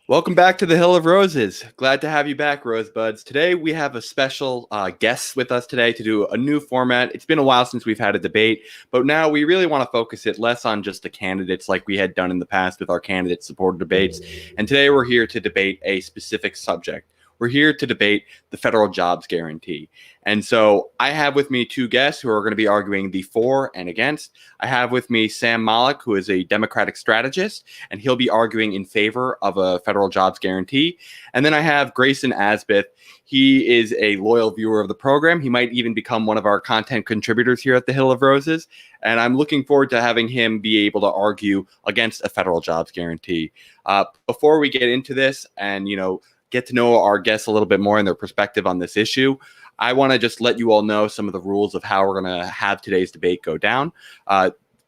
Welcome back to the Hill of Roses. Glad to have you back, Rosebuds. Today we have a special guest with us today to do a new format. It's been a while since we've had a debate, but now we really want to focus it less on just the candidates like we had done in the past with our candidate-supported debates. And today we're here to debate a specific subject. We're here to debate the federal jobs guarantee. And so I have with me two guests who are going to be arguing the for and against. I have with me Sam Malik, who is a Democratic strategist, and he'll be arguing in favor of a federal jobs guarantee. And then I have Grayson Asbeth. He is a loyal viewer of the program. He might even become one of our content contributors here at the Hill of Roses. And I'm looking forward to having him be able to argue against a federal jobs guarantee. Before we get into this and, get to know our guests a little bit more and their perspective on this issue, I want to just let you all know some of the rules of how we're going to have today's debate go down.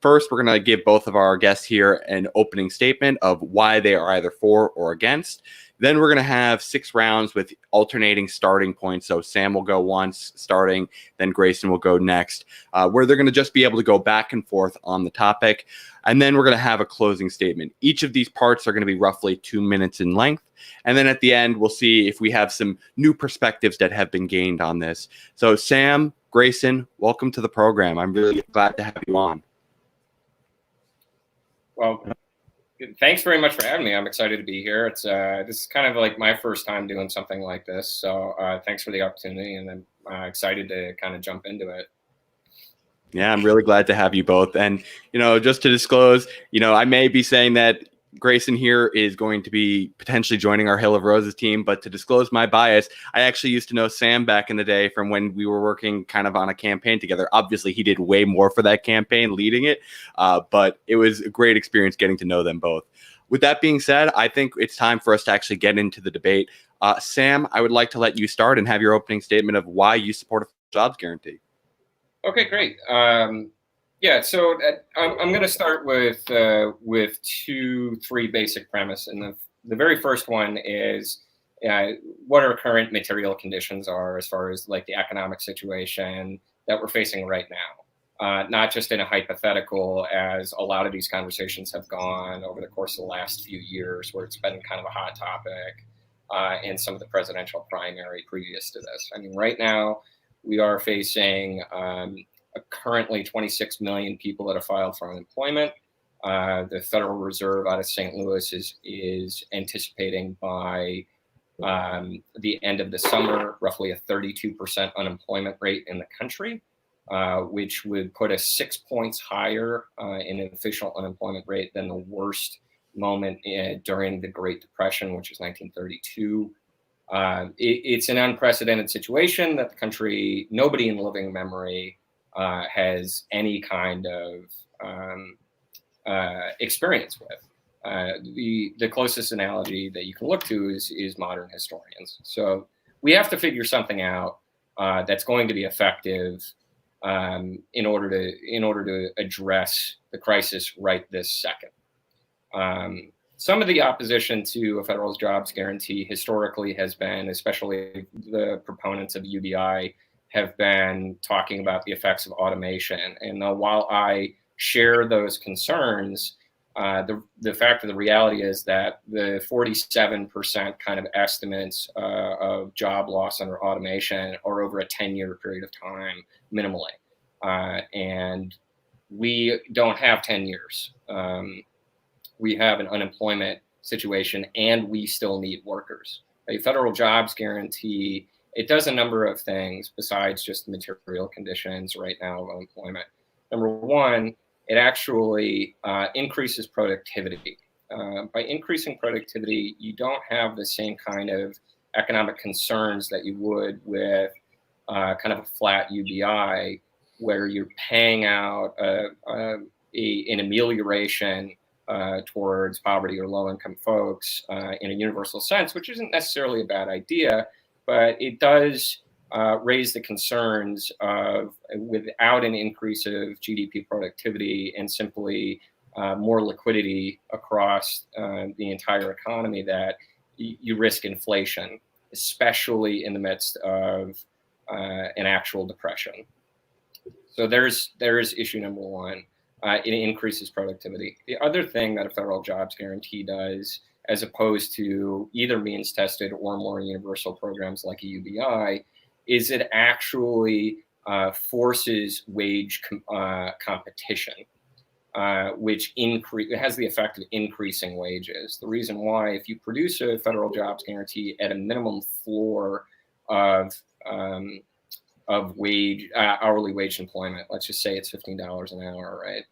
First, we're going to give both of our guests here an opening statement of why they are either for or against. Then we're going to have 6 rounds with alternating starting points. So Sam will go once starting, then Grayson will go next, where they're going to just be able to go back and forth on the topic. And then we're going to have a closing statement. Each of these parts are going to be roughly 2 minutes in length. And then at the end, we'll see if we have some new perspectives that have been gained on this. So Sam, Grayson, welcome to the program. I'm really glad to have you on. Well, thanks very much for having me. I'm excited to be here. This is kind of like my first time doing something like this. So thanks for the opportunity, and I'm excited to kind of jump into it. Yeah, I'm really glad to have you both. And, just to disclose, I may be saying that Grayson here is going to be potentially joining our Hill of Roses team, but to disclose my bias, I actually used to know Sam back in the day from when we were working kind of on a campaign together. Obviously, he did way more for that campaign, leading it, but it was a great experience getting to know them both. With that being said, I think it's time for us to actually get into the debate. Sam, I would like to let you start and have your opening statement of why you support a jobs guarantee. Okay, great. Yeah, so I'm going to start with 3 basic premises, and the very first one is what our current material conditions are as far as like the economic situation that we're facing right now. Not just in a hypothetical, as a lot of these conversations have gone over the course of the last few years, where it's been kind of a hot topic in some of the presidential primary previous to this. I mean, right now we are facing currently 26 million people that have filed for unemployment. The Federal Reserve out of St. Louis is anticipating by the end of the summer roughly a 32% unemployment rate in the country, which would put us 6 points higher in an official unemployment rate than the worst moment during the Great Depression, which is 1932. It's an unprecedented situation that the country, nobody in living memory, has any kind of experience with. The closest analogy that you can look to is modern historians. So we have to figure something out that's going to be effective in order to address the crisis right this second. Some of the opposition to a federal jobs guarantee historically has been, especially the proponents of UBI, have been talking about the effects of automation. And while I share those concerns, the fact of the reality is that the 47% kind of estimates of job loss under automation are over a 10-year period of time, minimally. And we don't have 10 years. We have an unemployment situation, and we still need workers. A federal jobs guarantee, it does a number of things besides just the material conditions right now of unemployment. Number one, it actually increases productivity. By increasing productivity, you don't have the same kind of economic concerns that you would with kind of a flat UBI, where you're paying out an amelioration towards poverty or low-income folks in a universal sense, which isn't necessarily a bad idea, but it does raise the concerns of, without an increase of GDP productivity and simply more liquidity across the entire economy, that you risk inflation, especially in the midst of an actual depression. So there's issue number one. it increases productivity. The other thing that a federal jobs guarantee does, as opposed to either means tested or more universal programs like a UBI, is it actually forces wage competition, which has the effect of increasing wages. The reason why, if you produce a federal jobs guarantee at a minimum floor of hourly wage employment, let's just say it's $15 an hour, right?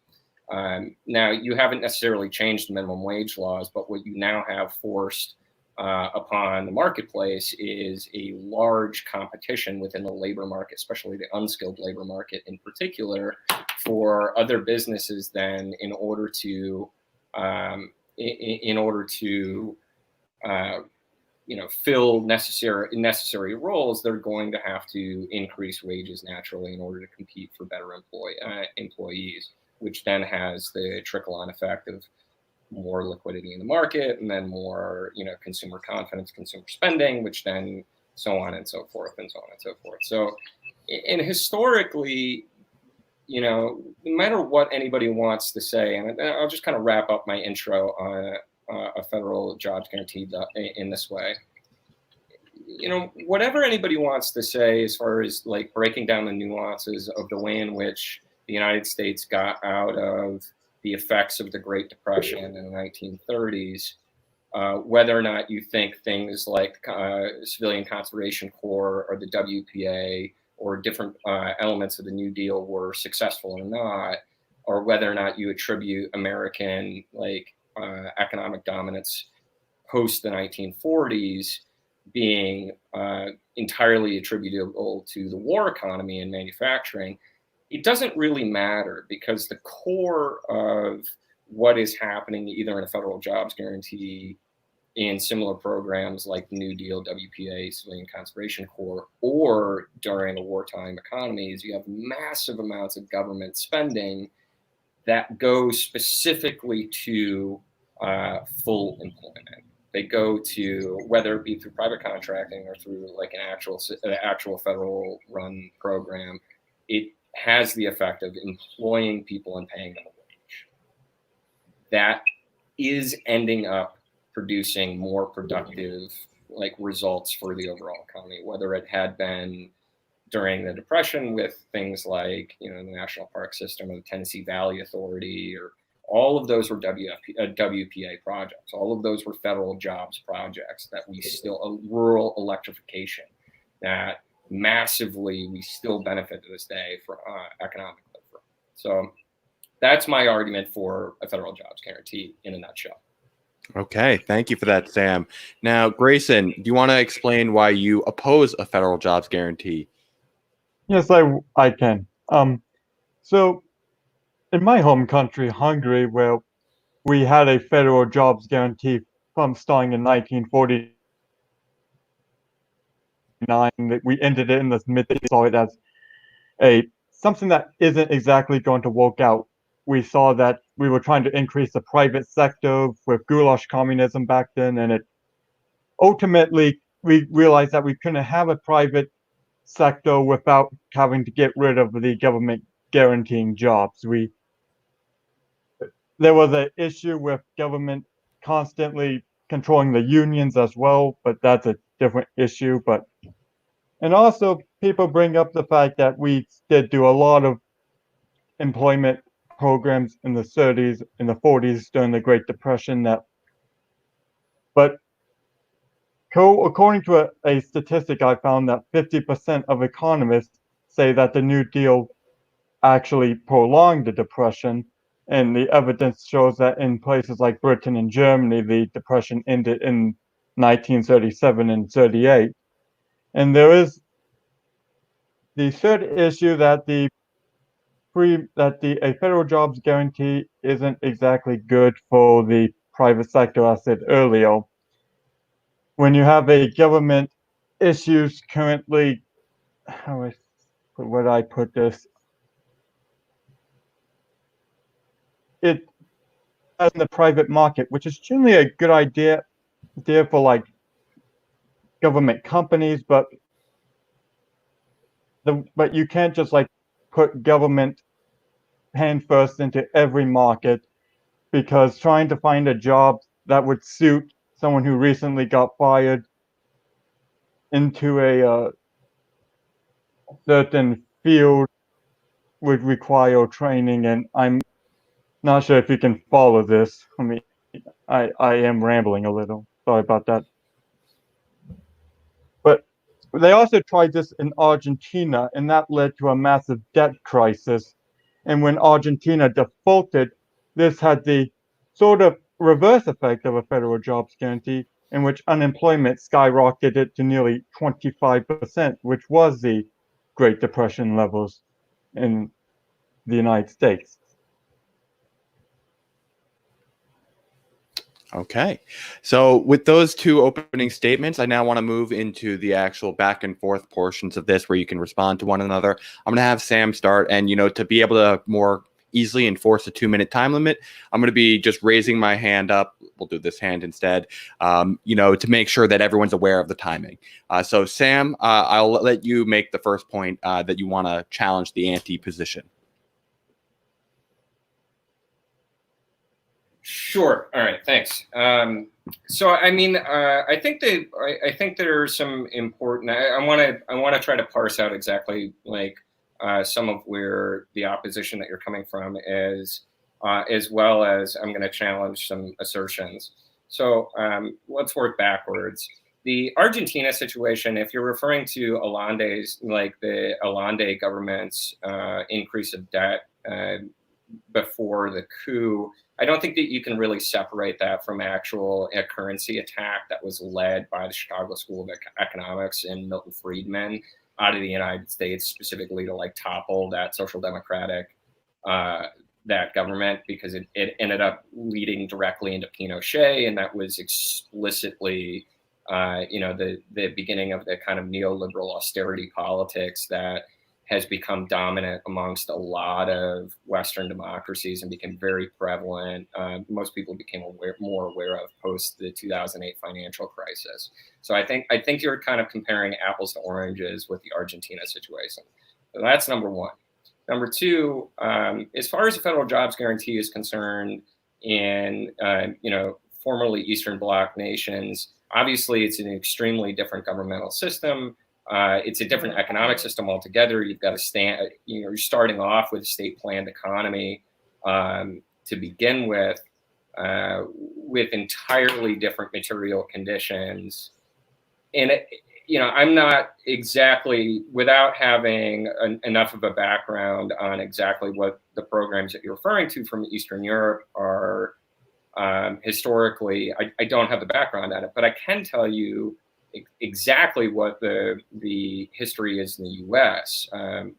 Now, you haven't necessarily changed minimum wage laws, but what you now have forced upon the marketplace is a large competition within the labor market, especially the unskilled labor market in particular, for other businesses then in order to fill necessary roles, they're going to have to increase wages naturally in order to compete for better employees, which then has the trickle-on effect of more liquidity in the market, and then more, consumer confidence, consumer spending, which then so on and so forth and so on and so forth. So, and historically, no matter what anybody wants to say, and I'll just kind of wrap up my intro on a federal jobs guarantee in this way. Whatever anybody wants to say as far as like breaking down the nuances of the way in which the United States got out of the effects of the Great Depression in the 1930s, whether or not you think things like Civilian Conservation Corps or the WPA or different elements of the New Deal were successful or not, or whether or not you attribute American economic dominance post the 1940s being entirely attributable to the war economy and manufacturing, it doesn't really matter, because the core of what is happening either in a federal jobs guarantee, in similar programs like the New Deal, WPA, Civilian Conservation Corps, or during a wartime economy, is you have massive amounts of government spending that goes specifically to full employment. They go to, whether it be through private contracting or through like an actual federal run program, it has the effect of employing people and paying them a wage. That is ending up producing more productive results for the overall economy, whether it had been during the Depression with things like the National Park System or the Tennessee Valley Authority, or all of those were WPA projects. All of those were federal jobs projects that rural electrification that massively we still benefit to this day from economically. So that's my argument for a federal jobs guarantee in a nutshell. Okay, thank you for that, Sam. Now, Grayson, do you want to explain why you oppose a federal jobs guarantee? Yes, I can. So in my home country, Hungary, where we had a federal jobs guarantee from starting in 1949, that we ended it in the mid-80s, saw it as something that isn't exactly going to work out. We saw that we were trying to increase the private sector with goulash communism back then, and it ultimately we realized that we couldn't have a private sector without having to get rid of the government guaranteeing jobs. There was an issue with government constantly controlling the unions as well, but that's a different issue. And also people bring up the fact that we did do a lot of employment programs in the 30s, in the 40s during the Great Depression, but according to a statistic I found, that 50% of economists say that the New Deal actually prolonged the Depression, and the evidence shows that in places like Britain and Germany, the Depression ended in 1937 and 38. And there is the third issue that a federal jobs guarantee isn't exactly good for the private sector, as I said earlier. When you have a government issues currently, where do I put this? It in the private market, which is generally a good idea for like government companies, but you can't just like put government hand first into every market, because trying to find a job that would suit someone who recently got fired into a certain field would require training, and I'm not sure if you can follow this. I mean, I am rambling a little. Sorry about that. But they also tried this in Argentina, and that led to a massive debt crisis. And when Argentina defaulted, this had the sort of reverse effect of a federal jobs guarantee, in which unemployment skyrocketed to nearly 25%, which was the Great Depression levels in the United States. Okay. So with those two opening statements, I now want to move into the actual back and forth portions of this where you can respond to one another. I'm going to have Sam start, and, to be able to more easily enforce a 2-minute time limit, I'm going to be just raising my hand up. We'll do this hand instead, to make sure that everyone's aware of the timing. So Sam, I'll let you make the first point that you want to challenge the ante position. Sure. All right. Thanks. So, I mean, I think there are some important. I want to try to parse out exactly some of where the opposition that you're coming from is, as well as I'm going to challenge some assertions. So let's work backwards. The Argentina situation, if you're referring to Allende's, the Allende government's increase of debt before the coup, I don't think that you can really separate that from a currency attack that was led by the Chicago School of Economics and Milton Friedman out of the United States, specifically to topple that social democratic that government, because it ended up leading directly into Pinochet, and that was explicitly the beginning of the kind of neoliberal austerity politics that has become dominant amongst a lot of Western democracies and became very prevalent. Most people became more aware of post the 2008 financial crisis. So I think you're kind of comparing apples to oranges with the Argentina situation. So that's number one. Number two, as far as the federal jobs guarantee is concerned, in formerly Eastern Bloc nations, obviously it's an extremely different governmental system. It's a different economic system altogether. You've got to you're starting off with a state planned economy to begin with entirely different material conditions. And, I'm not exactly, without having enough of a background on exactly what the programs that you're referring to from Eastern Europe are historically, I don't have the background on it, but I can tell you exactly what the history is in the U.S.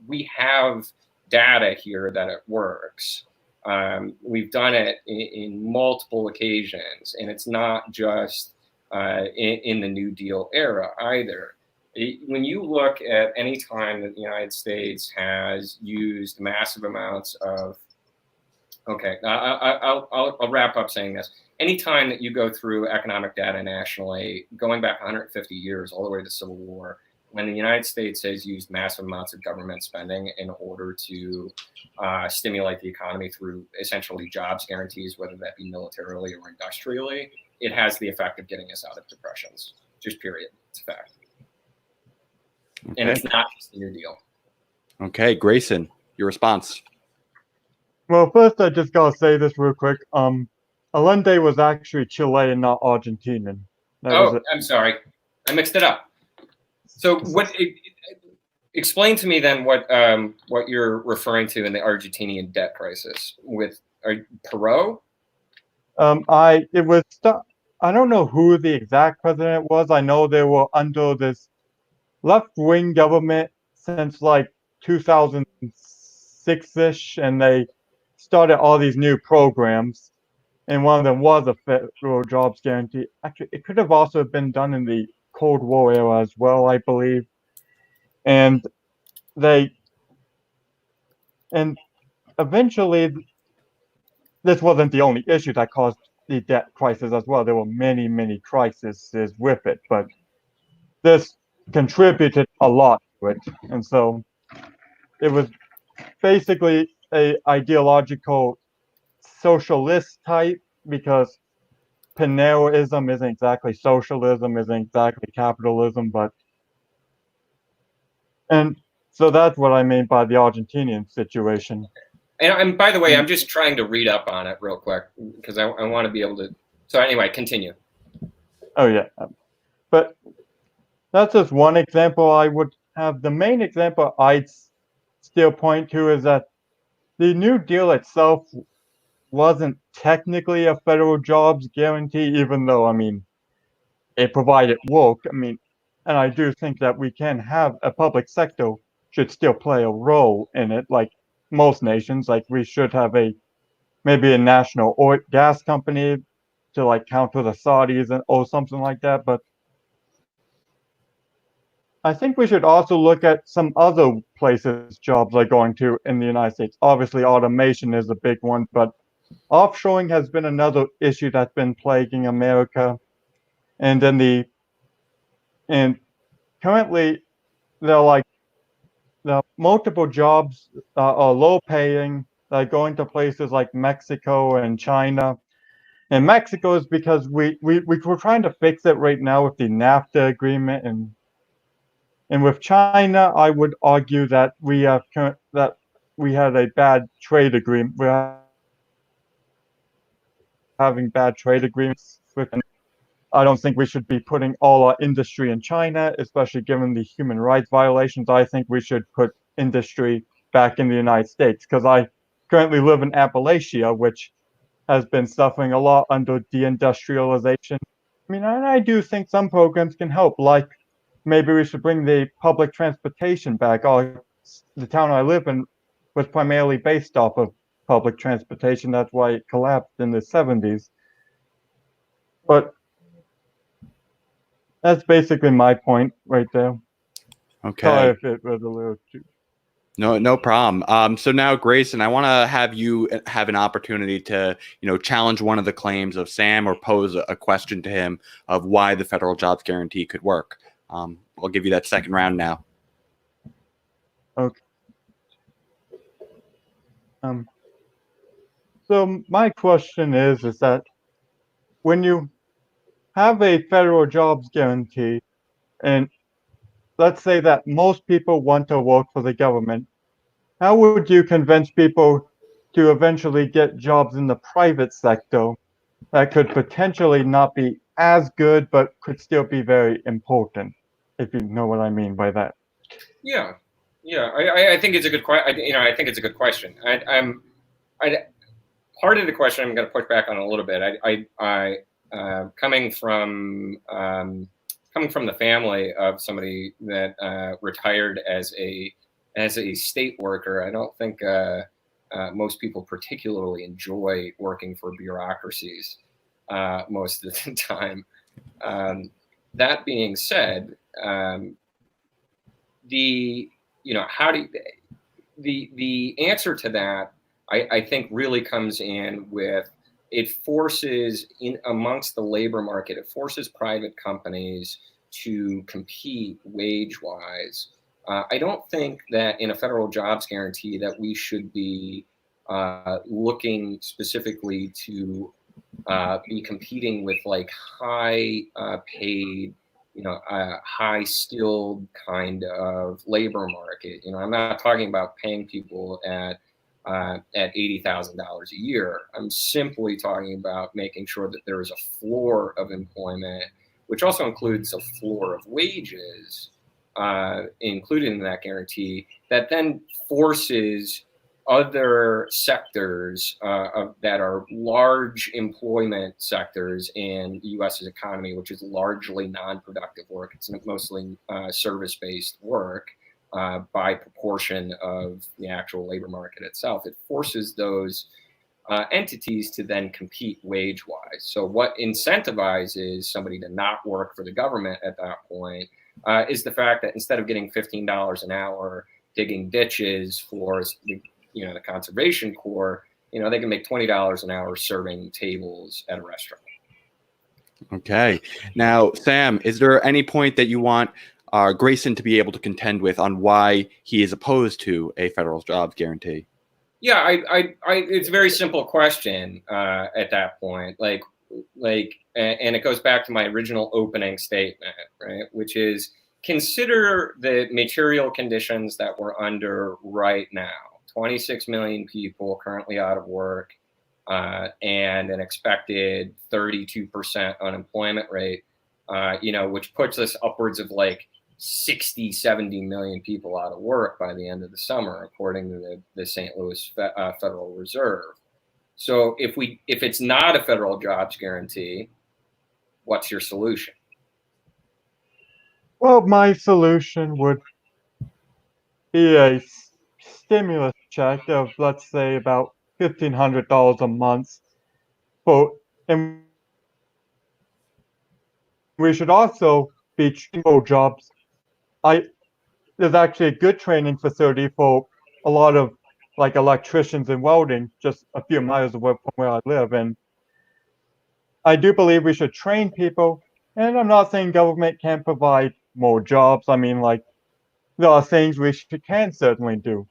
We have data here that it works. We've done it in multiple occasions, and it's not just in the New Deal era either. When you look at any time that the United States has used massive amounts of, I'll wrap up saying this. Anytime that you go through economic data nationally, going back 150 years, all the way to the Civil War, when the United States has used massive amounts of government spending in order to stimulate the economy through essentially jobs guarantees, whether that be militarily or industrially, it has the effect of getting us out of depressions. Just period. It's a fact. Okay. And it's not just the New Deal. Okay, Grayson, your response. Well, first I just gotta say this real quick. Allende was actually Chilean, not Argentinian. I'm sorry, I mixed it up. So explain to me then what you're referring to in the Argentinian debt crisis with Perot? I don't know who the exact president was. I know they were under this left-wing government since 2006-ish, and they started all these new programs, and one of them was a federal jobs guarantee. Actually, it could have also been done in the Cold War era as well, I believe. And eventually, this wasn't the only issue that caused the debt crisis as well. There were many, many crises with it, but this contributed a lot to it. And so it was basically a ideological socialist type, because Pineroism isn't exactly socialism, isn't exactly capitalism, and so that's what I mean by the Argentinian situation. And by the way, I'm just trying to read up on it real quick because I want to be able to. So anyway, continue. Oh yeah, but that's just one example I would have. The main example I'd still point to is that the New Deal itself wasn't technically a federal jobs guarantee, even though, I mean, it provided work. I mean, and I do think that we can have a public sector should still play a role in it, like most nations. Like we should have maybe a national oil gas company to like counter the Saudis or something like that. But I think we should also look at some other places jobs are going to in the United States. Obviously, automation is a big one, but offshoring has been another issue that's been plaguing America. And then and currently there are multiple jobs are low paying, going to places like Mexico and China. And Mexico is because we're trying to fix it right now with the NAFTA agreement, and with China, I would argue that that we had a bad trade agreement. We're having bad trade agreements with. I don't think we should be putting all our industry in China, especially given the human rights violations. I think we should put industry back in the United States, because I currently live in Appalachia, which has been suffering a lot under deindustrialization. I mean, I do think some programs can help, like maybe we should bring the public transportation back. The town I live in was primarily based off of public transportation. That's why it collapsed in the 70s. But that's basically my point right there. Okay. Sorry if it was a little too. No problem. So now, Grayson, I want to have you have an opportunity to, challenge one of the claims of Sam or pose a question to him of why the federal jobs guarantee could work. I'll give you that second round now. Okay. So my question is that when you have a federal jobs guarantee, and let's say that most people want to work for the government, how would you convince people to eventually get jobs in the private sector that could potentially not be as good, but could still be very important, if you know what I mean by that? Yeah, I think it's a good question. I think it's a good question. Part of the question I'm going to push back on a little bit. Coming from the family of somebody that retired as a state worker, I don't think most people particularly enjoy working for bureaucracies most of the time. That being said, the answer to that, I think, really comes in with it forces amongst the labor market. It forces private companies to compete wage-wise. I don't think that in a federal jobs guarantee that we should be looking specifically to be competing with like high paid, high skilled kind of labor market. I'm not talking about paying people at $80,000 a year. I'm simply talking about making sure that there is a floor of employment, which also includes a floor of wages, included in that guarantee, that then forces other sectors that are large employment sectors in the U.S.'s economy, which is largely non-productive work. It's mostly service-based work by proportion of the actual labor market itself. It forces those entities to then compete wage-wise. So what incentivizes somebody to not work for the government at that point is the fact that instead of getting $15 an hour digging ditches for the Conservation Corps, they can make $20 an hour serving tables at a restaurant. Okay. Now, Sam, is there any point that you want Grayson to be able to contend with on why he is opposed to a federal jobs guarantee? Yeah, it's a very simple question at that point. And it goes back to my original opening statement, right? Which is consider the material conditions that we're under right now. 26 million people currently out of work, and an expected 32% unemployment rate, which puts us upwards of like 60, 70 million people out of work by the end of the summer, according to the St. Louis Federal Reserve. So if it's not a federal jobs guarantee, what's your solution? Well, my solution would be a stimulus check of, let's say, about $1,500 a month. And we should also be training jobs. There's actually a good training facility for a lot of like electricians and welding just a few miles away from where I live. And I do believe we should train people. And I'm not saying government can't provide more jobs. I mean, like, there are things we can certainly do.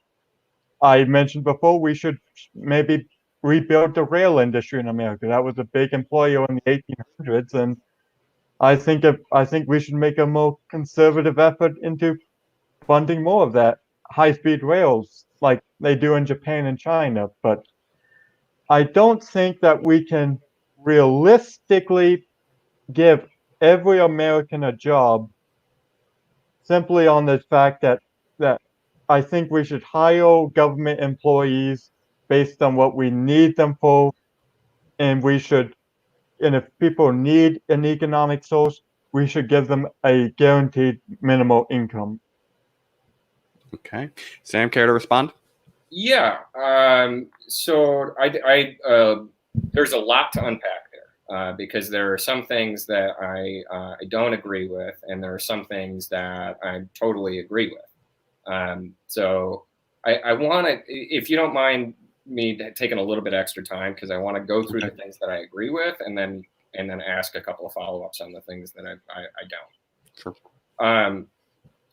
I mentioned before we should maybe rebuild the rail industry in America. That was a big employer in the 1800s, and I think we should make a more conservative effort into funding more of that high-speed rails like they do in Japan and China. But I don't think that we can realistically give every American a job simply on the fact that I think we should hire government employees based on what we need them for, and and if people need an economic source, we should give them a guaranteed minimal income. Okay. Sam, care to respond? Yeah. So there's a lot to unpack there, because there are some things that I don't agree with, and there are some things that I totally agree with. So I want to, if you don't mind me taking a little bit extra time, because I want to go through the things that I agree with, and then ask a couple of follow-ups on the things that I don't. Sure.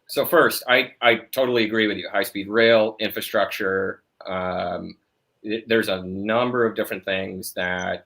So first, I totally agree with you. High-speed rail infrastructure. There's a number of different things that,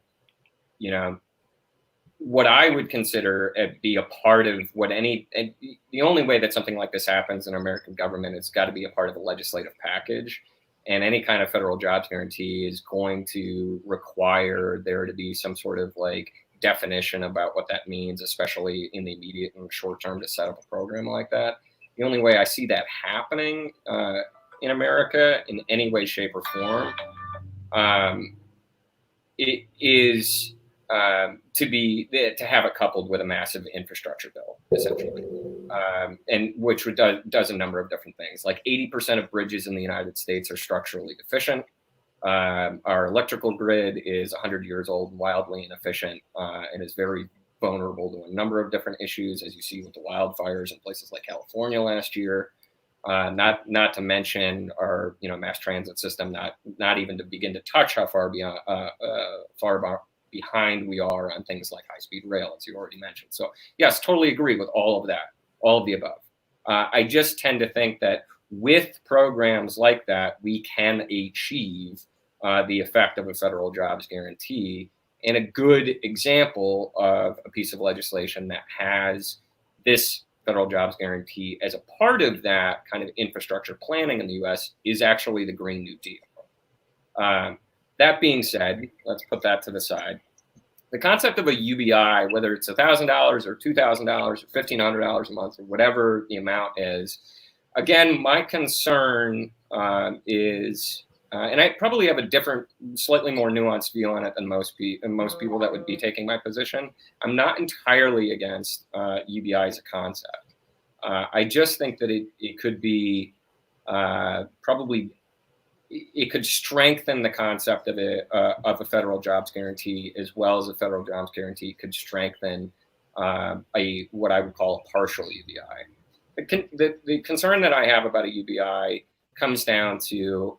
what I would consider be a part of the only way that something like this happens in American government, it's got to be a part of the legislative package. And any kind of federal jobs guarantee is going to require there to be some sort of like definition about what that means, especially in the immediate and short term, to set up a program like that. The only way I see that happening in America in any way, shape, or form, it is to have it coupled with a massive infrastructure bill, essentially, and which does a number of different things. Like 80% of bridges in the United States are structurally deficient. Our electrical grid is 100 years old, and wildly inefficient, and is very vulnerable to a number of different issues, as you see with the wildfires in places like California last year. Not to mention our mass transit system. Not even to begin to touch how far behind we are on things like high-speed rail, as you already mentioned. So yes, totally agree with all of that, all of the above. I just tend to think that with programs like that, we can achieve the effect of a federal jobs guarantee. And a good example of a piece of legislation that has this federal jobs guarantee as a part of that kind of infrastructure planning in the U.S. is actually the Green New Deal. That being said, let's put that to the side. The concept of a UBI, whether it's $1,000 or $2,000 or $1,500 a month or whatever the amount is, again, my concern is, and I probably have a different, slightly more nuanced view on it than most people that would be taking my position. I'm not entirely against UBI as a concept. I just think that it could be probably, it could strengthen the concept of a federal jobs guarantee, as well as a federal jobs guarantee could strengthen what I would call a partial UBI. The concern that I have about a UBI comes down to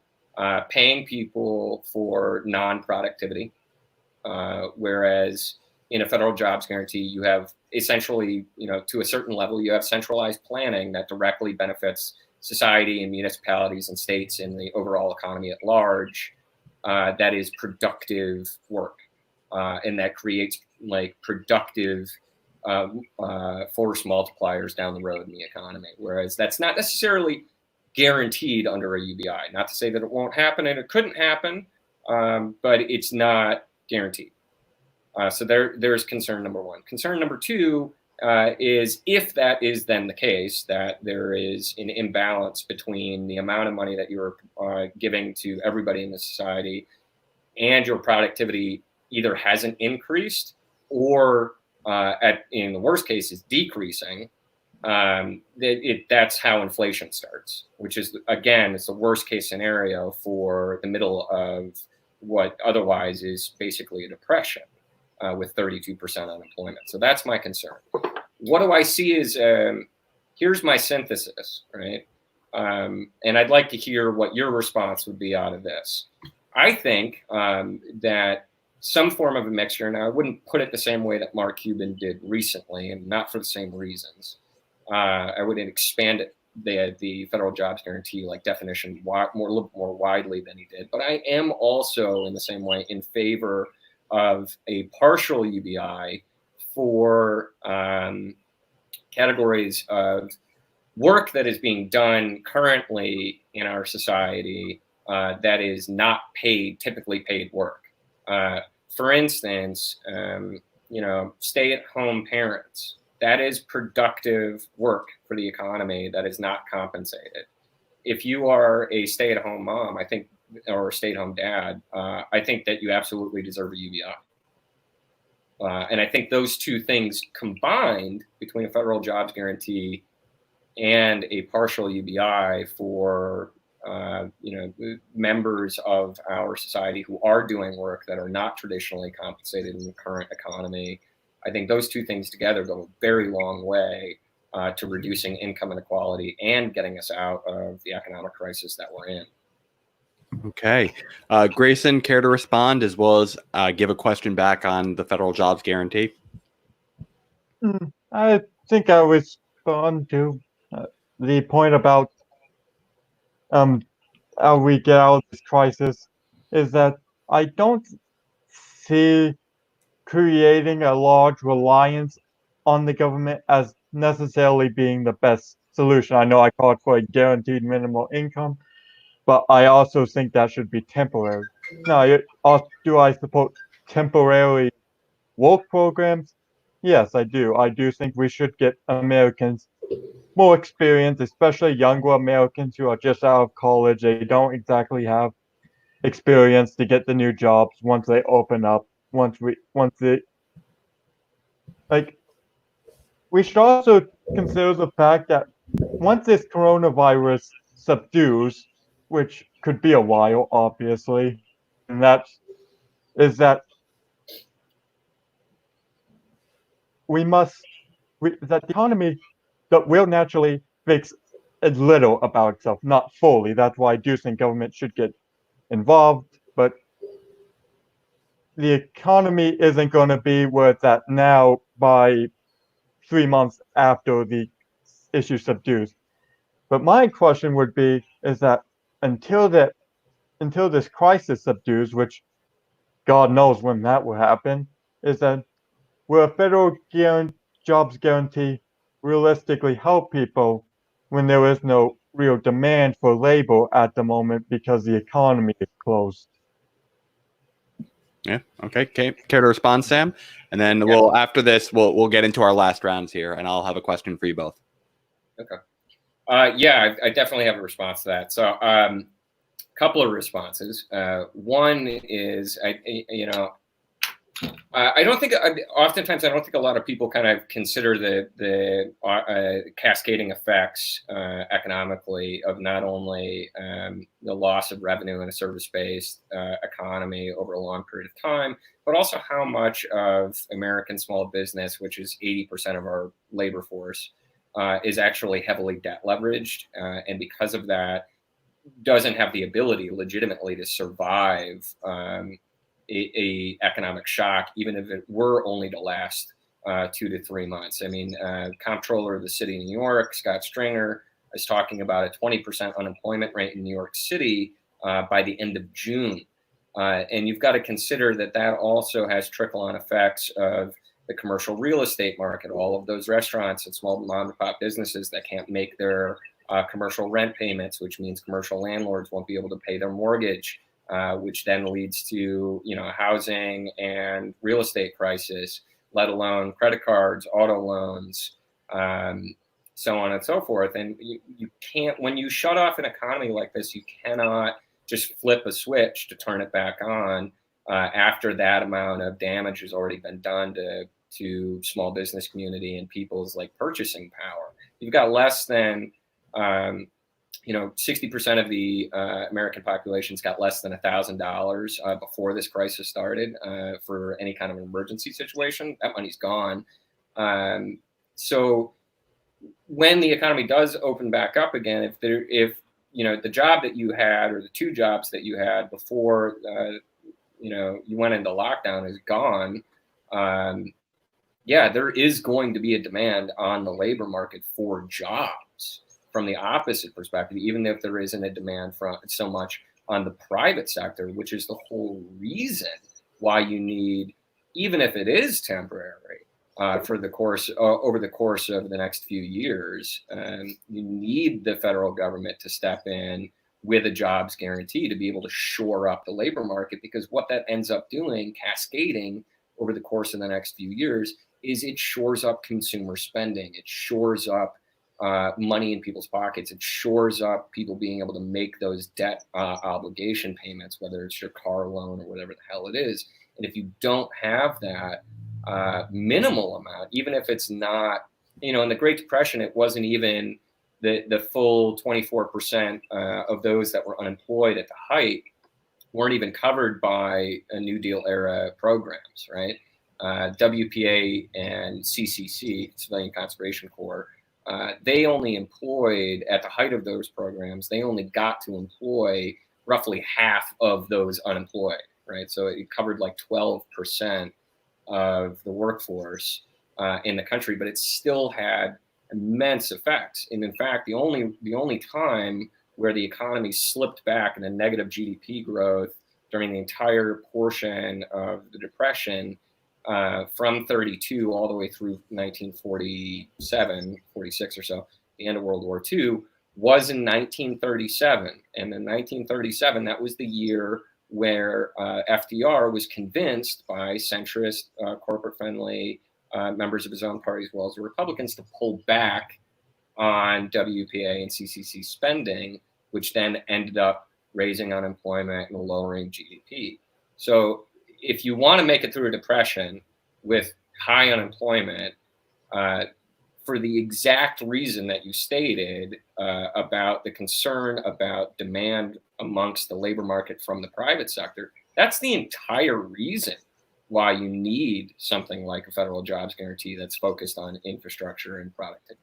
paying people for non-productivity, whereas in a federal jobs guarantee, you have essentially, to a certain level, you have centralized planning that directly benefits society and municipalities and states and the overall economy at large that is productive work and that creates like productive force multipliers down the road in the economy. Whereas that's not necessarily guaranteed under a UBI. Not to say that it won't happen and it couldn't happen, but it's not guaranteed. So there's concern number one. Concern number two is if that is then the case, that there is an imbalance between the amount of money that you're giving to everybody in the society and your productivity either hasn't increased or in the worst case is decreasing, that's how inflation starts, which is, again, it's the worst case scenario for the middle of what otherwise is basically a depression with 32% unemployment. So that's my concern. What do I see is, here's my synthesis, right? And I'd like to hear what your response would be out of this. I think that some form of a mixture, and I wouldn't put it the same way that Mark Cuban did recently, and not for the same reasons. I would expand it, the federal jobs guarantee like definition a little more widely than he did. But I am also in the same way in favor of a partial UBI for categories of work that is being done currently in our society that is not typically paid work. For instance, stay-at-home parents. That is productive work for the economy that is not compensated. If you are a stay-at-home mom, I think, or a stay-at-home dad, I think that you absolutely deserve a UBI. And I think those two things combined between a federal jobs guarantee and a partial UBI for members of our society who are doing work that are not traditionally compensated in the current economy, I think those two things together go a very long way to reducing income inequality and getting us out of the economic crisis that we're in. Okay. Grayson, care to respond as well as give a question back on the federal jobs guarantee? I think I respond to the point about how we get out of this crisis is that I don't see creating a large reliance on the government as necessarily being the best solution. I know I called for a guaranteed minimal income, but I also think that should be temporary. Now, do I support temporary work programs? Yes, I do. I do think we should get Americans more experience, especially younger Americans who are just out of college. They don't exactly have experience to get the new jobs once they open up. We should also consider the fact that once this coronavirus subdues, which could be a while, obviously, and that the economy that will naturally fix a little about itself, not fully. That's why I do think government should get involved, but the economy isn't going to be where it's at now by 3 months after the issue subdues. But my question would be is that until this crisis subdues, which God knows when that will happen, is that will a federal jobs guarantee realistically help people when there is no real demand for labor at the moment because the economy is closed? Yeah. Okay. Care to respond, Sam? And then after this, we'll get into our last rounds here, and I'll have a question for you both. Okay. Yeah, I definitely have a response to that. So, couple of responses. One is, oftentimes I don't think a lot of people kind of consider the cascading effects economically of not only the loss of revenue in a service-based economy over a long period of time, but also how much of American small business, which is 80% of our labor force, is actually heavily debt leveraged. And because of that, doesn't have the ability legitimately to survive a economic shock, even if it were only to last 2 to 3 months. I mean, comptroller of the city of New York, Scott Stringer, is talking about a 20% unemployment rate in New York City by the end of June. And you've got to consider that that also has trickle-on effects of the commercial real estate market, all of those restaurants and small mom and pop businesses that can't make their commercial rent payments, which means commercial landlords won't be able to pay their mortgage, which then leads to, you know, a housing and real estate crisis, let alone credit cards, auto loans, so on and so forth. And you can't, when you shut off an economy like this, you cannot just flip a switch to turn it back on after that amount of damage has already been done to small business community and people's like purchasing power. You've got less than 60% of the American population's got less than $1,000 before this crisis started for any kind of an emergency situation. That money's gone. So when the economy does open back up again, if the job that you had or the two jobs that you had before you went into lockdown is gone, there is going to be a demand on the labor market for jobs. From the opposite perspective, even if there isn't a demand from so much on the private sector, which is the whole reason why you need, even if it is temporary, over the course of the next few years, you need the federal government to step in with a jobs guarantee to be able to shore up the labor market, because what that ends up doing, cascading over the course of the next few years, is it shores up consumer spending. It shores up money in people's pockets. It shores up people being able to make those debt obligation payments, whether it's your car loan or whatever the hell it is. And if you don't have that minimal amount, even if it's not, in the Great Depression, it wasn't even the full 24% of those that were unemployed at the height weren't even covered by a New Deal era programs, right? WPA and CCC, Civilian Conservation Corps, they only employed, at the height of those programs, they only got to employ roughly half of those unemployed, right? So it covered like 12% of the workforce in the country, but it still had immense effects. And in fact, the only time where the economy slipped back into negative GDP growth during the entire portion of the Depression, from 32 all the way through 1947, 46 or so, the end of World War II, was in 1937. And in 1937, that was the year where FDR was convinced by centrist, corporate-friendly members of his own party, as well as the Republicans, to pull back on WPA and CCC spending, which then ended up raising unemployment and lowering GDP. So if you want to make it through a depression with high unemployment, for the exact reason that you stated about the concern about demand amongst the labor market from the private sector, that's the entire reason why you need something like a federal jobs guarantee that's focused on infrastructure and productivity.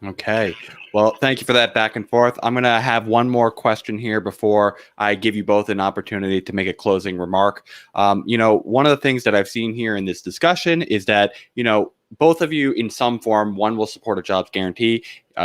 Okay. Well, thank you for that back and forth. I'm going to have one more question here before I give you both an opportunity to make a closing remark. One of the things that I've seen here in this discussion is that, both of you in some form, one will support a jobs guarantee.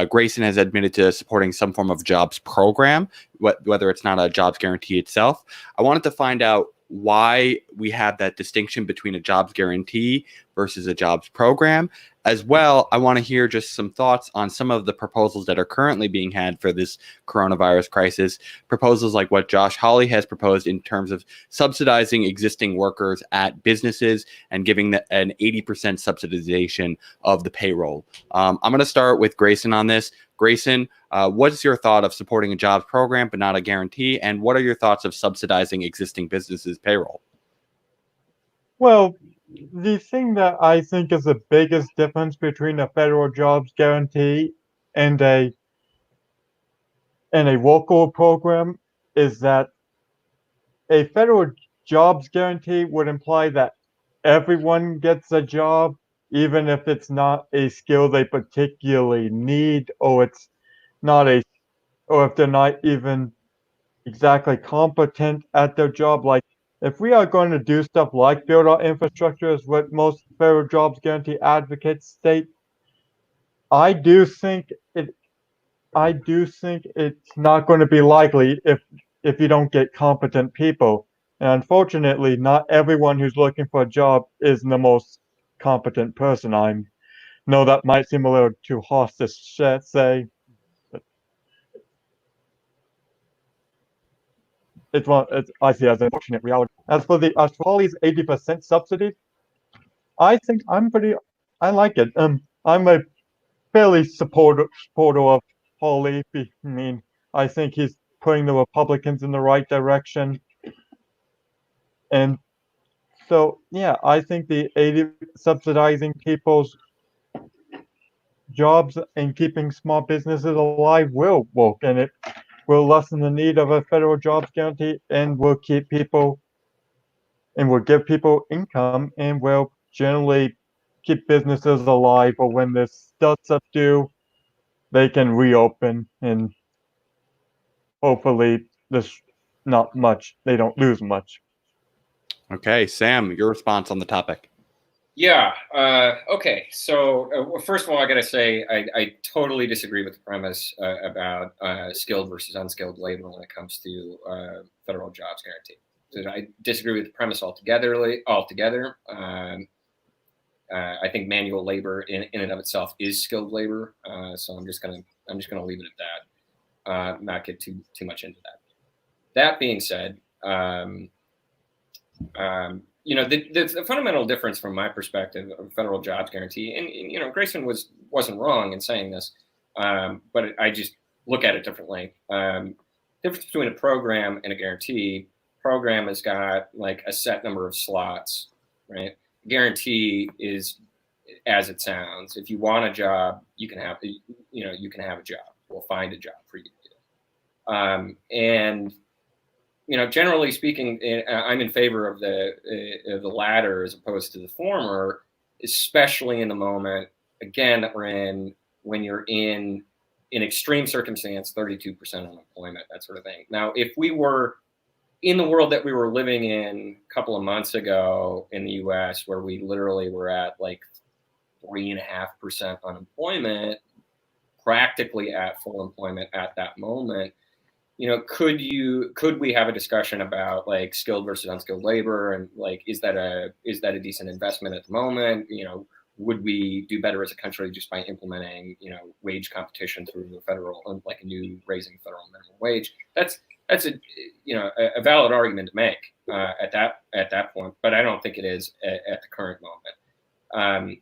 Grayson has admitted to supporting some form of jobs program, whether it's not a jobs guarantee itself. I wanted to find out why we have that distinction between a jobs guarantee versus a jobs program. As well, I want to hear just some thoughts on some of the proposals that are currently being had for this coronavirus crisis. Proposals like what Josh Hawley has proposed in terms of subsidizing existing workers at businesses and giving an 80% subsidization of the payroll. I'm going to start with Grayson on this. Grayson, what's your thought of supporting a jobs program but not a guarantee? And what are your thoughts of subsidizing existing businesses' payroll? Well, the thing that I think is the biggest difference between a federal jobs guarantee and a local program is that a federal jobs guarantee would imply that everyone gets a job, even if it's not a skill they particularly need, or it's not or if they're not even exactly competent at their job. Like, if we are going to do stuff like build our infrastructure, as what most federal jobs guarantee advocates state, I do think I do think it's not going to be likely if you don't get competent people. And unfortunately, not everyone who's looking for a job is the most competent person. I know that might seem a little too harsh to say, but I see it as an unfortunate reality. As for Holly's 80% subsidy, I think I like it. I'm a fairly supporter of Hawley. I mean, I think he's putting the Republicans in the right direction. And so, yeah, I think the 80 subsidizing people's jobs and keeping small businesses alive will work, and it will lessen the need of a federal jobs guarantee, and will keep people and will give people income, and will generally keep businesses alive. Or when this does subdue, they can reopen, and hopefully this not much. They don't lose much. Okay, Sam, your response on the topic. Yeah. Okay. So well, first of all, I got to say I totally disagree with the premise about skilled versus unskilled labor when it comes to federal jobs guarantee. So I disagree with the premise altogether. I think manual labor in and of itself is skilled labor. So I'm just gonna leave it at that. Not get too much into that. That being said, the fundamental difference from my perspective of federal jobs guarantee, and Grayson wasn't wrong in saying this, but I just look at it differently. Difference between a program and a guarantee. Program has got like a set number of slots, right? Guarantee is as it sounds. If you want a job, you can have a job. We'll find a job for you to do. And generally speaking, I'm in favor of the latter as opposed to the former, especially in the moment, again, that we're in, when you're in extreme circumstance, 32% unemployment, that sort of thing. Now, if we were in the world that we were living in a couple of months ago in the US, where we literally were at like 3.5% unemployment, practically at full employment at that moment, could we have a discussion about like skilled versus unskilled labor, and like is that a decent investment at the moment? Would we do better as a country just by implementing wage competition through the federal, like a new raising federal minimum wage? That's a valid argument to make at that point, but I don't think it is at the current moment,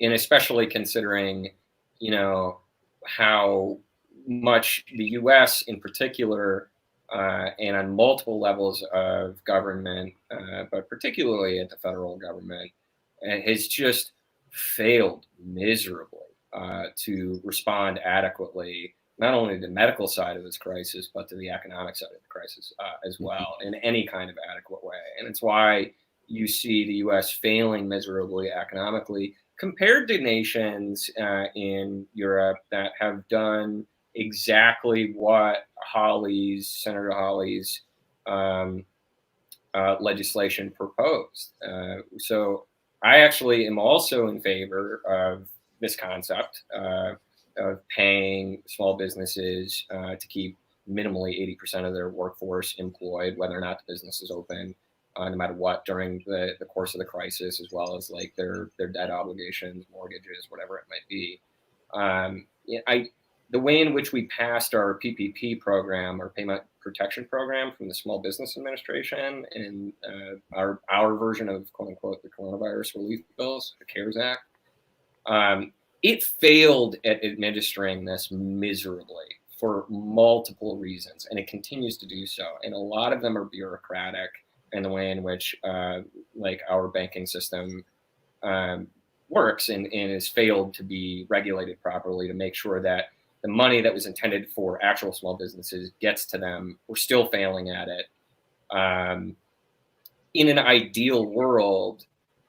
and especially considering how much the U.S. in particular, and on multiple levels of government, but particularly at the federal government, has just failed miserably to respond adequately, not only to the medical side of this crisis, but to the economic side of the crisis as well, in any kind of adequate way. And it's why you see the U.S. failing miserably economically compared to nations in Europe that have done exactly what Senator Hawley's legislation proposed. So I actually am also in favor of this concept of paying small businesses to keep minimally 80% of their workforce employed, whether or not the business is open, no matter what, during the course of the crisis, as well as like their debt obligations, mortgages, whatever it might be. The way in which we passed our PPP program, our Payment Protection Program, from the Small Business Administration, and our version of quote unquote the coronavirus relief bills, the CARES Act, it failed at administering this miserably for multiple reasons, and it continues to do so. And a lot of them are bureaucratic, and the way in which like our banking system works and has failed to be regulated properly to make sure that the money that was intended for actual small businesses gets to them. We're still failing at it. In an ideal world,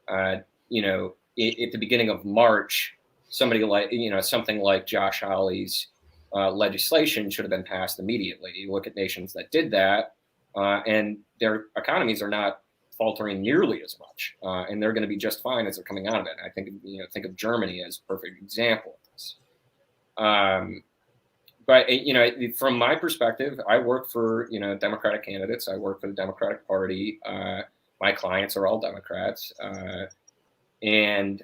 at the beginning of March, something like Josh Hawley's legislation should have been passed immediately. You look at nations that did that, and their economies are not faltering nearly as much, and they're going to be just fine as they're coming out of it. I think of Germany as a perfect example of this. but from my perspective, I work for Democratic candidates. I work for the Democratic Party. My clients are all Democrats, and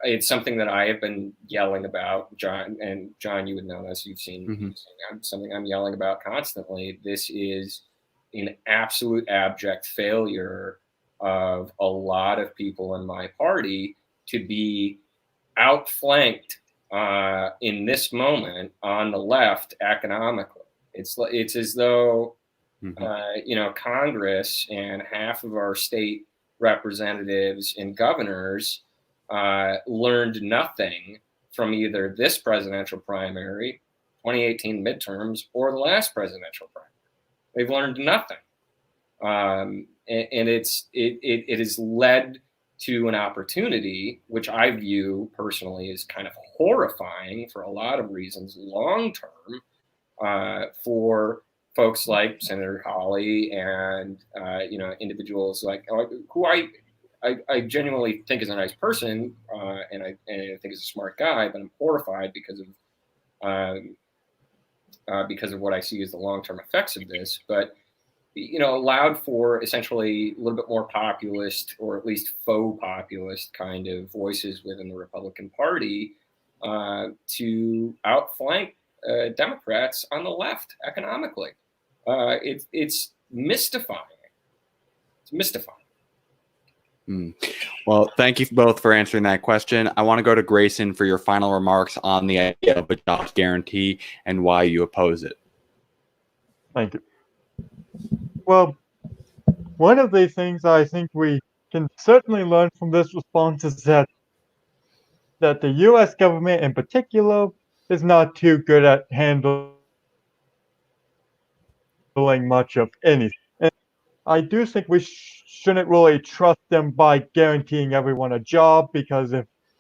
it's something that I have been yelling about, John. And John, you would know this. You've seen something I'm yelling about constantly. This is an absolute abject failure of a lot of people in my party to be outflanked in this moment on the left economically. It's as though Congress and half of our state representatives and governors learned nothing from either this presidential primary, 2018 midterms, or the last presidential primary. They've learned nothing, and it has led to an opportunity, which I view personally as kind of horrifying for a lot of reasons, long term, for folks like Senator Hawley and individuals like who I genuinely think is a nice person, and I think is a smart guy, but I'm horrified because of what I see as the long-term effects of this. But allowed for essentially a little bit more populist, or at least faux populist kind of voices within the Republican Party to outflank Democrats on the left economically. It's mystifying. It's mystifying. Well, thank you both for answering that question. I want to go to Grayson for your final remarks on the idea of a jobs guarantee and why you oppose it. Thank you. Well, one of the things I think we can certainly learn from this response is that the U.S. government in particular is not too good at handling much of anything. And I do think we shouldn't really trust them by guaranteeing everyone a job, because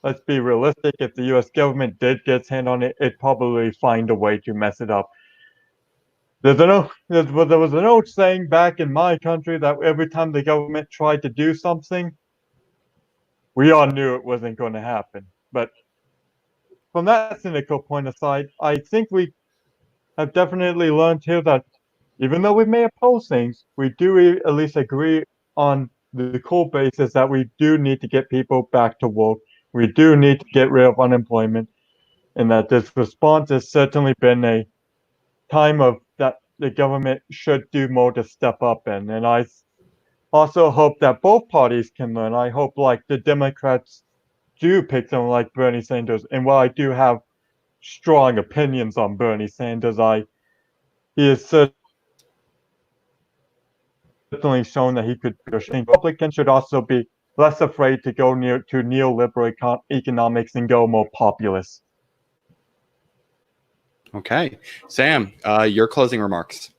let's be realistic, if the U.S. government did get its hand on it, it'd probably find a way to mess it up. There was an old saying back in my country that every time the government tried to do something, we all knew it wasn't going to happen. But from that cynical point aside, I think we have definitely learned here that even though we may oppose things, we do at least agree on the core basis that we do need to get people back to work. We do need to get rid of unemployment, and that this response has certainly been a time of that the government should do more to step up in. And I also hope that both parties can learn. I hope like the Democrats do pick someone like Bernie Sanders. And while I do have strong opinions on Bernie Sanders, he has certainly shown that he could push. And Republicans should also be less afraid to go to neoliberal economics and go more populist. Okay. Sam, your closing remarks.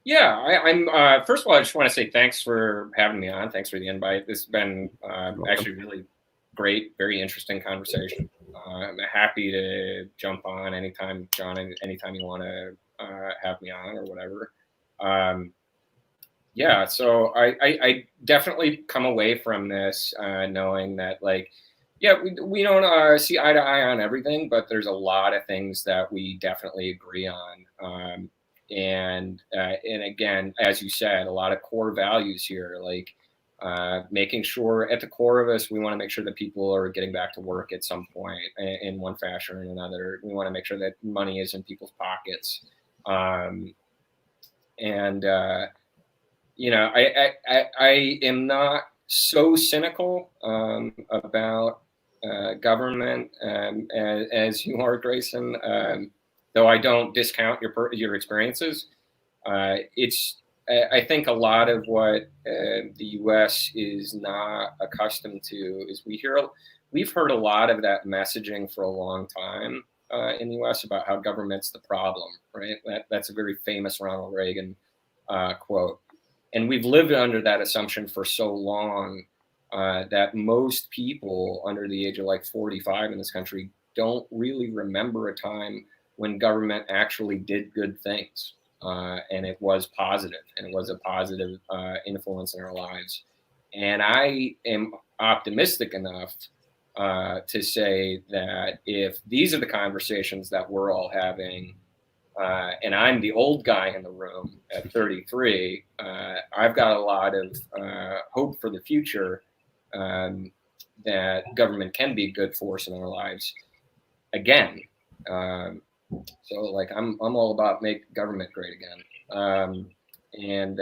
Yeah, I'm first of all, I just want to say thanks for having me on. Thanks for the invite. This has been actually really great, very interesting conversation. I'm happy to jump on anytime, John, anytime you want to have me on or whatever. Yeah, so I definitely come away from this knowing that, like, yeah, we don't see eye to eye on everything, but there's a lot of things that we definitely agree on. And again, as you said, a lot of core values here, like making sure at the core of us, we want to make sure that people are getting back to work at some point in one fashion or another. We want to make sure that money is in people's pockets. I am not so cynical about government as you are, Grayson. Though I don't discount your experiences. I think a lot of what the U.S. is not accustomed to is we've heard a lot of that messaging for a long time in the U.S. about how government's the problem, right? That's a very famous Ronald Reagan quote. And we've lived under that assumption for so long that most people under the age of like 45 in this country don't really remember a time when government actually did good things, and it was positive, and it was a positive influence in our lives. And I am optimistic enough to say that if these are the conversations that we're all having, and I'm the old guy in the room at 33, I've got a lot of hope for the future, that government can be a good force in our lives again. So like I'm all about make government great again. And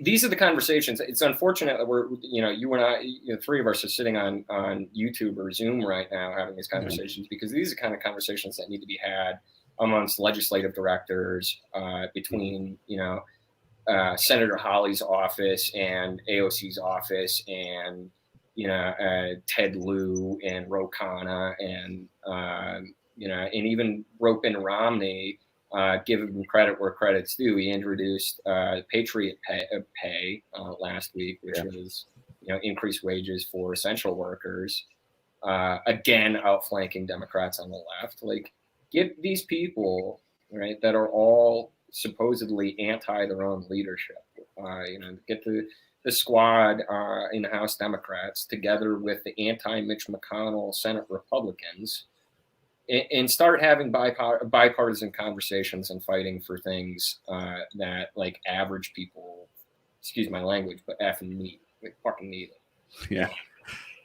these are the conversations. It's unfortunate that we're, you and I, three of us are sitting on YouTube or Zoom right now having these conversations, because these are the kind of conversations that need to be had amongst legislative directors, between, Senator Hawley's office and AOC's office, and Ted Lieu and Ro Khanna, and and even rope in Romney. Give him credit where credit's due. He introduced Patriot Pay last week, which was increased wages for essential workers. Again, outflanking Democrats on the left. Like, get these people, right, that are all supposedly anti their own leadership. Get the squad in the House Democrats together with the anti-Mitch McConnell Senate Republicans, and start having bipartisan conversations and fighting for things that like average people, excuse my language, but effing need, like fucking need it. Yeah.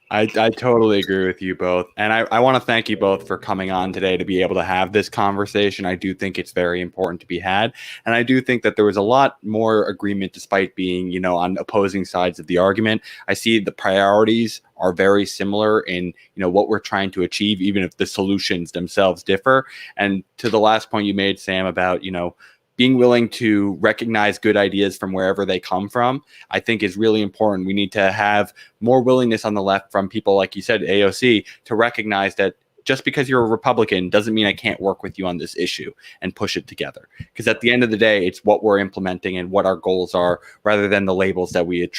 I totally agree with you both. And I want to thank you both for coming on today to be able to have this conversation. I do think it's very important to be had. And I do think that there was a lot more agreement despite being, on opposing sides of the argument. I see the priorities are very similar in, what we're trying to achieve, even if the solutions themselves differ. And to the last point you made, Sam, about, being willing to recognize good ideas from wherever they come from, I think is really important. We need to have more willingness on the left from people, like you said, AOC, to recognize that just because you're a Republican doesn't mean I can't work with you on this issue and push it together. Because at the end of the day, it's what we're implementing and what our goals are, rather than the labels that we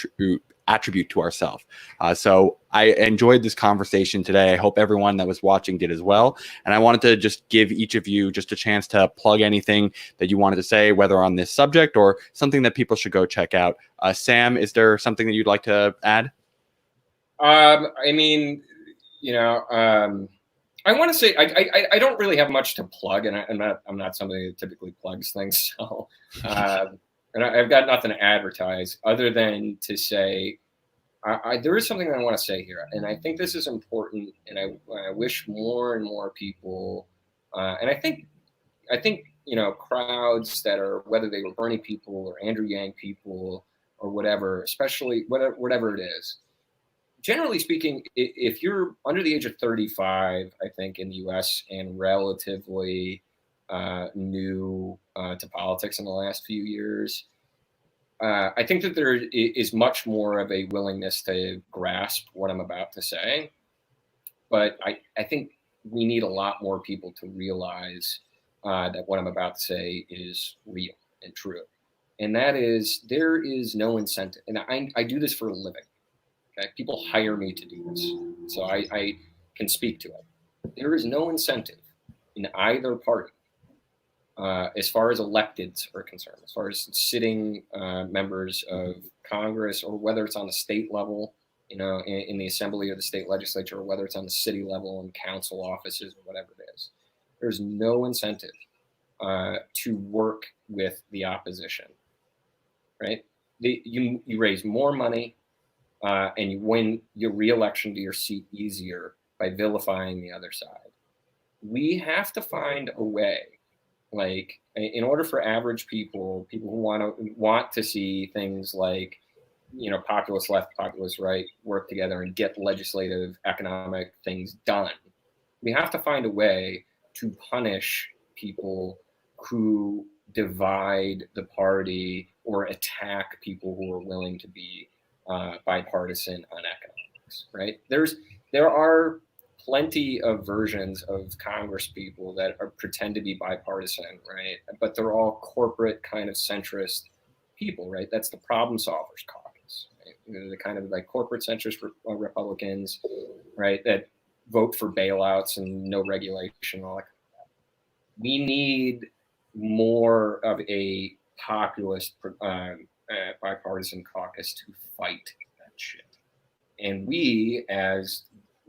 attribute to ourselves. So I enjoyed this conversation today. I hope everyone that was watching did as well. And I wanted to just give each of you just a chance to plug anything that you wanted to say, whether on this subject or something that people should go check out. Sam, is there something that you'd like to add? I want to say I don't really have much to plug, and I'm not somebody that typically plugs things. So, and I've got nothing to advertise other than to say there is something I want to say here, and I think this is important, and I wish more and more people, and I think crowds that are, whether they were Bernie people or Andrew Yang people or whatever, especially whatever it is. Generally speaking, if you're under the age of 35, I think in the U.S. and relatively new to politics in the last few years, I think that there is much more of a willingness to grasp what I'm about to say. But I think we need a lot more people to realize that what I'm about to say is real and true. And that is, there is no incentive. And I do this for a living. Okay? People hire me to do this. So I can speak to it. There is no incentive in either party as far as electeds are concerned, as far as sitting members of Congress, or whether it's on the state level, in the assembly or the state legislature, or whether it's on the city level in council offices or whatever it is. There's no incentive to work with the opposition, right? You raise more money and you win your reelection to your seat easier by vilifying the other side. We have to find a way, like, in order for average people who want to see things like, populist left, populist right work together and get legislative, economic things done. We have to find a way to punish people who divide the party or attack people who are willing to be bipartisan on economics, right? There are plenty of versions of Congress people that pretend to be bipartisan, right? But they're all corporate kind of centrist people, right? That's the problem solvers caucus, right? The kind of like corporate centrist Republicans, right? That vote for bailouts and no regulation, all that. We need more of a populist bipartisan caucus to fight that shit. And we, as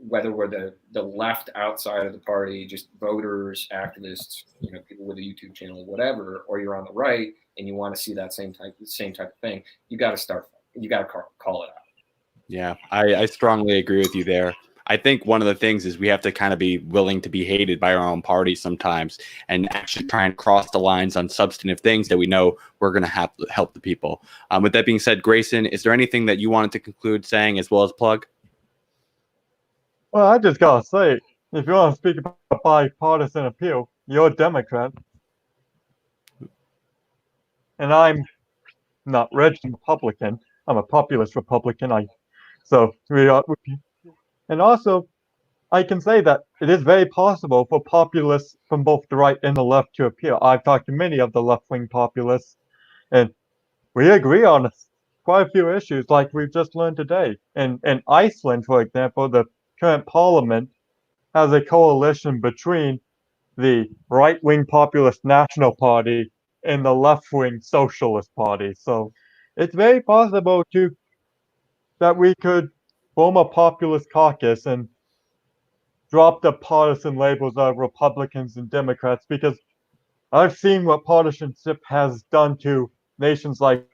whether we're the left outside of the party, just voters, activists, people with a YouTube channel, whatever, or you're on the right and you want to see that same type of thing, you got to call it out. Yeah, I strongly agree with you there. I think one of the things is we have to kind of be willing to be hated by our own party sometimes and actually try and cross the lines on substantive things that we know we're going to have to help the people. With that being said, Grayson, is there anything that you wanted to conclude saying as well as plug? Well, I just gotta say, if you want to speak about bipartisan appeal, you're a Democrat. And I'm not registered Republican. I'm a populist Republican. And also, I can say that it is very possible for populists from both the right and the left to appeal. I've talked to many of the left-wing populists, and we agree on quite a few issues, like we've just learned today. In Iceland, for example, the current parliament has a coalition between the right-wing populist National Party and the left-wing Socialist Party. So it's very possible that we could form a populist caucus and drop the partisan labels of Republicans and Democrats, because I've seen what partisanship has done to nations like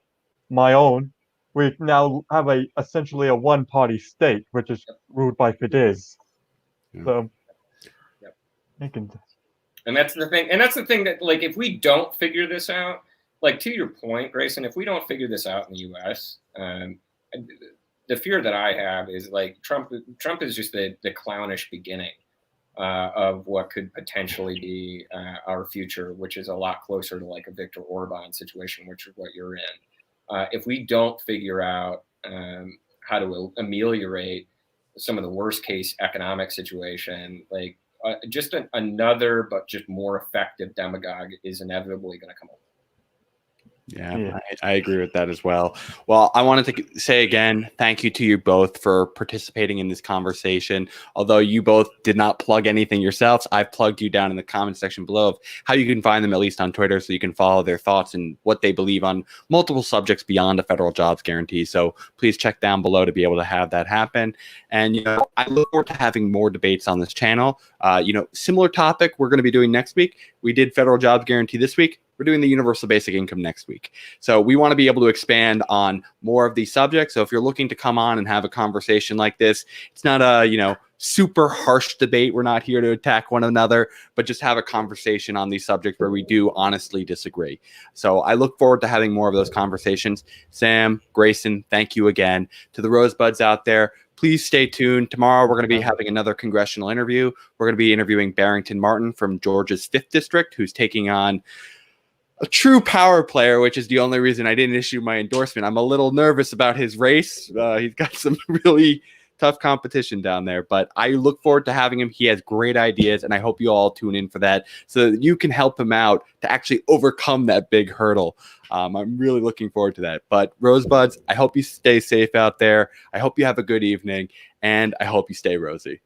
my own. We now have essentially a one-party state, which is ruled by Fidesz. Yeah. So, and that's the thing. And that's the thing that, like, if we don't figure this out, like, to your point, Grayson, if we don't figure this out in the U.S., the fear that I have is, like, Trump is just the clownish beginning of what could potentially be our future, which is a lot closer to, like, a Viktor Orban situation, which is what you're in. If we don't figure out how to ameliorate some of the worst case economic situation, like, just another but just more effective demagogue is inevitably going to come along. Yeah, I agree with that as well. Well, I wanted to say again, thank you to you both for participating in this conversation. Although you both did not plug anything yourselves, I've plugged you down in the comment section below of how you can find them, at least on Twitter, so you can follow their thoughts and what they believe on multiple subjects beyond a federal jobs guarantee. So please check down below to be able to have that happen. And, I look forward to having more debates on this channel. Similar topic we're going to be doing next week. We did federal jobs guarantee this week. We're doing the universal basic income next week. So we want to be able to expand on more of these subjects. So if you're looking to come on and have a conversation like this, it's not a, super harsh debate. We're not here to attack one another, but just have a conversation on these subjects where we do honestly disagree. So I look forward to having more of those conversations. Sam, Grayson, thank you again. To the Rosebuds out there, please stay tuned. Tomorrow, we're going to be having another congressional interview. We're going to be interviewing Barrington Martin from Georgia's 5th District, who's taking on a true power player, which is the only reason I didn't issue my endorsement. I'm a little nervous about his race. He's got some really tough competition down there, but I look forward to having him. He has great ideas, and I hope you all tune in for that so that you can help him out to actually overcome that big hurdle. I'm really looking forward to that. But Rosebuds, I hope you stay safe out there. I hope you have a good evening, and I hope you stay rosy.